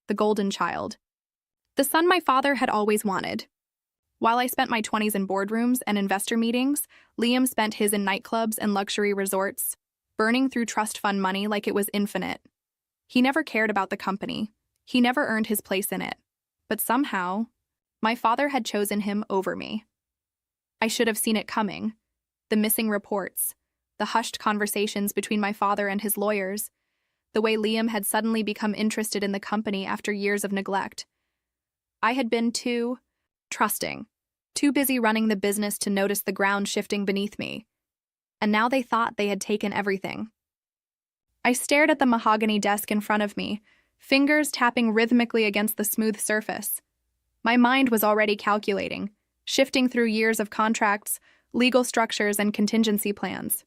the golden child. The son my father had always wanted. While I spent my 20s in boardrooms and investor meetings, Liam spent his in nightclubs and luxury resorts, burning through trust fund money like it was infinite. He never cared about the company. He never earned his place in it. But somehow, my father had chosen him over me. I should have seen it coming. The missing reports, the hushed conversations between my father and his lawyers, the way Liam had suddenly become interested in the company after years of neglect. I had been too trusting, too busy running the business to notice the ground shifting beneath me. And now they thought they had taken everything. I stared at the mahogany desk in front of me, fingers tapping rhythmically against the smooth surface. My mind was already calculating, shifting through years of contracts, legal structures, and contingency plans.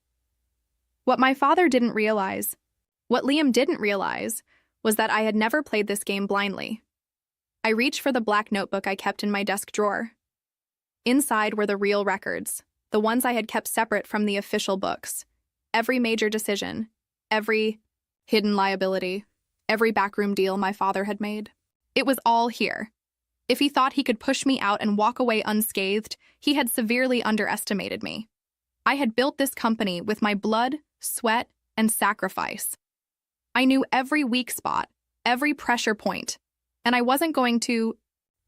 What my father didn't realize, what Liam didn't realize, was that I had never played this game blindly. I reached for the black notebook I kept in my desk drawer. Inside were the real records, the ones I had kept separate from the official books. Every major decision, every hidden liability, every backroom deal my father had made. It was all here. If he thought he could push me out and walk away unscathed, he had severely underestimated me. I had built this company with my blood, sweat, and sacrifice. I knew every weak spot, every pressure point, and I wasn't going to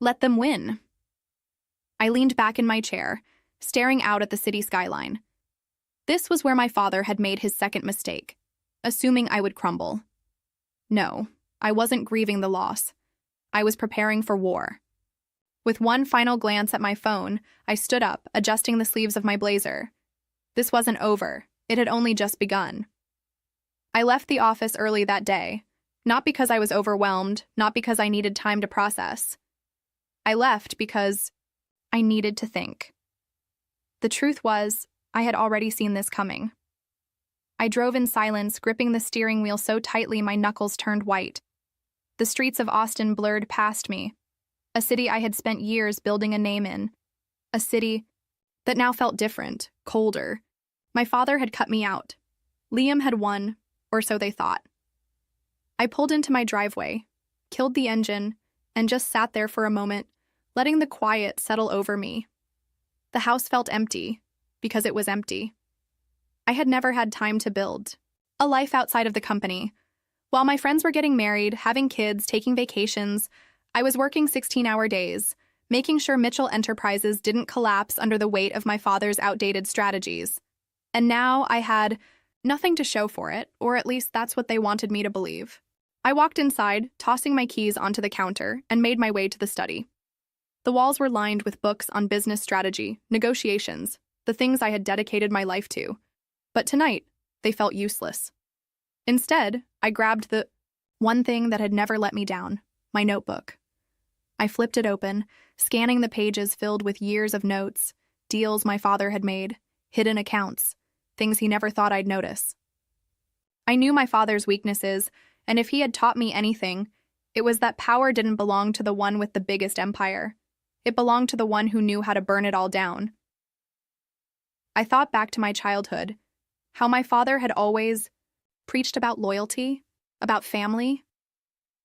let them win. I leaned back in my chair, staring out at the city skyline. This was where my father had made his second mistake, assuming I would crumble. No, I wasn't grieving the loss. I was preparing for war. With one final glance at my phone, I stood up, adjusting the sleeves of my blazer. This wasn't over. It had only just begun. I left the office early that day, not because I was overwhelmed, not because I needed time to process. I left because I needed to think. The truth was, I had already seen this coming. I drove in silence, gripping the steering wheel so tightly my knuckles turned white. The streets of Austin blurred past me, a city I had spent years building a name in, a city that now felt different, colder. My father had cut me out. Liam had won, or so they thought. I pulled into my driveway, killed the engine, and just sat there for a moment, letting the quiet settle over me. The house felt empty, because it was empty. I had never had time to build a life outside of the company. While my friends were getting married, having kids, taking vacations, I was working 16-hour days, making sure Mitchell Enterprises didn't collapse under the weight of my father's outdated strategies. And now I had nothing to show for it, or at least that's what they wanted me to believe. I walked inside, tossing my keys onto the counter, and made my way to the study. The walls were lined with books on business strategy, negotiations, the things I had dedicated my life to. But tonight, they felt useless. Instead, I grabbed the one thing that had never let me down, my notebook. I flipped it open, scanning the pages filled with years of notes, deals my father had made, hidden accounts, things he never thought I'd notice. I knew my father's weaknesses, and if he had taught me anything, it was that power didn't belong to the one with the biggest empire. It belonged to the one who knew how to burn it all down. I thought back to my childhood, how my father had always preached about loyalty, about family.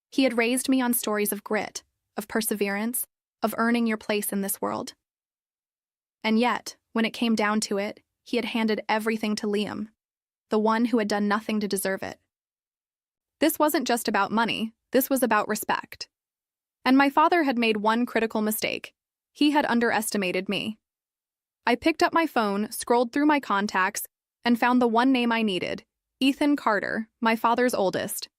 He had raised me on stories of grit, of perseverance, of earning your place in this world. And yet, when it came down to it, he had handed everything to Liam, the one who had done nothing to deserve it. This wasn't just about money, this was about respect. And my father had made one critical mistake. He had underestimated me. I picked up my phone, scrolled through my contacts, and found the one name I needed, Ethan Carter, my father's oldest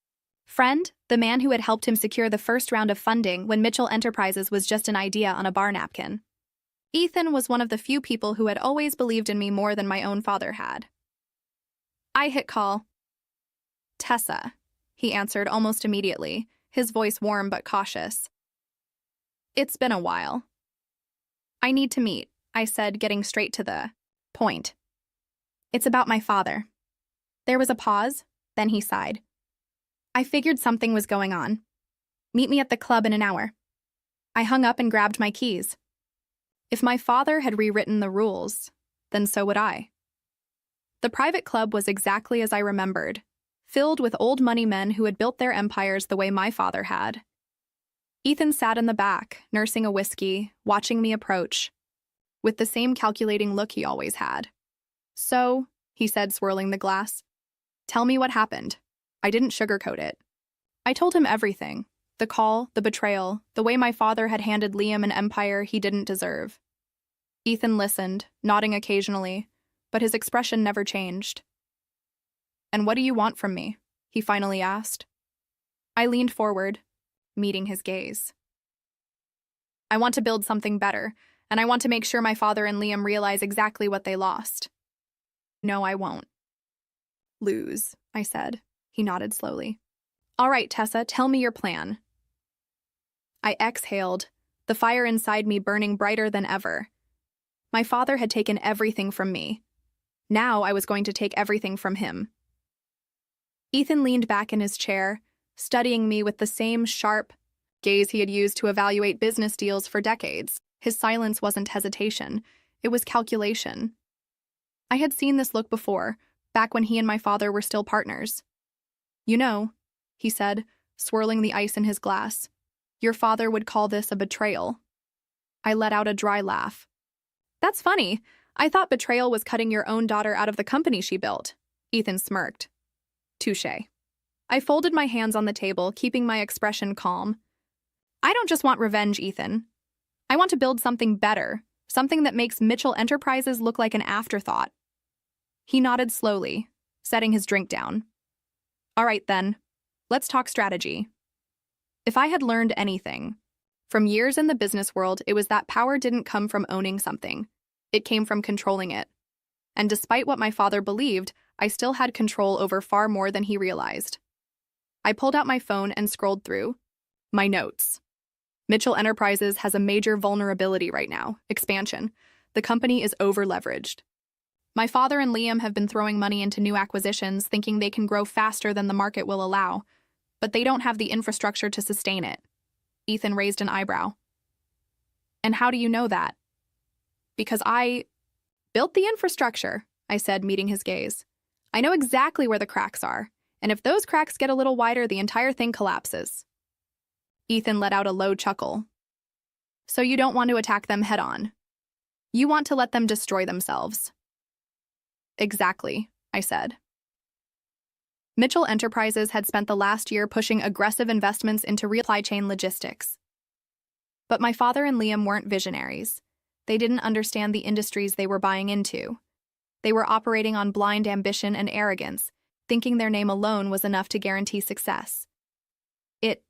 friend, the man who had helped him secure the first round of funding when Mitchell Enterprises was just an idea on a bar napkin. Ethan was one of the few people who had always believed in me more than my own father had. I hit call. Tessa, he answered almost immediately, his voice warm but cautious. It's been a while. I need to meet, I said, getting straight to the point. It's about my father. There was a pause, then he sighed. I figured something was going on. Meet me at the club in an hour. I hung up and grabbed my keys. If my father had rewritten the rules, then so would I. The private club was exactly as I remembered, filled with old money men who had built their empires the way my father had. Ethan sat in the back, nursing a whiskey, watching me approach, with the same calculating look he always had. "So," he said, swirling the glass, "tell me what happened." I didn't sugarcoat it. I told him everything. The call, the betrayal, the way my father had handed Liam an empire he didn't deserve. Ethan listened, nodding occasionally, but his expression never changed. "And what do you want from me?" he finally asked. I leaned forward, meeting his gaze. "I want to build something better, and I want to make sure my father and Liam realize exactly what they lost." "No, I won't." "Lose," I said. He nodded slowly. "All right, Tessa, tell me your plan." I exhaled, the fire inside me burning brighter than ever. My father had taken everything from me. Now I was going to take everything from him. Ethan leaned back in his chair, studying me with the same sharp gaze he had used to evaluate business deals for decades. His silence wasn't hesitation, it was calculation. I had seen this look before, back when he and my father were still partners. "You know," he said, swirling the ice in his glass, "your father would call this a betrayal." I let out a dry laugh. "That's funny. I thought betrayal was cutting your own daughter out of the company she built." Ethan smirked. "Touché." I folded my hands on the table, keeping my expression calm. "I don't just want revenge, Ethan. I want to build something better, something that makes Mitchell Enterprises look like an afterthought." He nodded slowly, setting his drink down. "All right, then. Let's talk strategy." If I had learned anything from years in the business world, it was that power didn't come from owning something. It came from controlling it. And despite what my father believed, I still had control over far more than he realized. I pulled out my phone and scrolled through my notes. Mitchell Enterprises has a major vulnerability right now: expansion. The company is over-leveraged. My father and Liam have been throwing money into new acquisitions, thinking they can grow faster than the market will allow, but they don't have the infrastructure to sustain it. Ethan raised an eyebrow. "And how do you know that?" "Because I built the infrastructure," I said, meeting his gaze. "I know exactly where the cracks are, and if those cracks get a little wider, the entire thing collapses." Ethan let out a low chuckle. "So you don't want to attack them head-on. You want to let them destroy themselves." "Exactly," I said. Mitchell Enterprises had spent the last year pushing aggressive investments into supply chain logistics. But my father and Liam weren't visionaries. They didn't understand the industries they were buying into. They were operating on blind ambition and arrogance, thinking their name alone was enough to guarantee success. It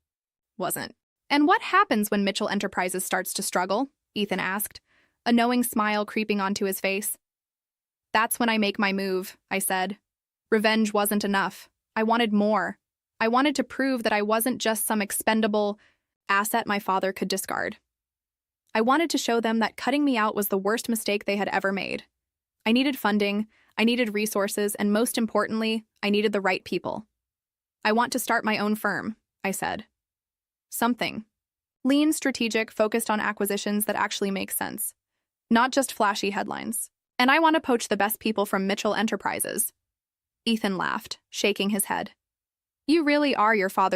wasn't. "And what happens when Mitchell Enterprises starts to struggle?" Ethan asked, a knowing smile creeping onto his face. "That's when I make my move," I said. Revenge wasn't enough. I wanted more. I wanted to prove that I wasn't just some expendable asset my father could discard. I wanted to show them that cutting me out was the worst mistake they had ever made. I needed funding, I needed resources, and most importantly, I needed the right people. "I want to start my own firm," I said. "Something lean, strategic, focused on acquisitions that actually make sense. Not just flashy headlines. And I want to poach the best people from Mitchell Enterprises." Ethan laughed, shaking his head. "You really are your father."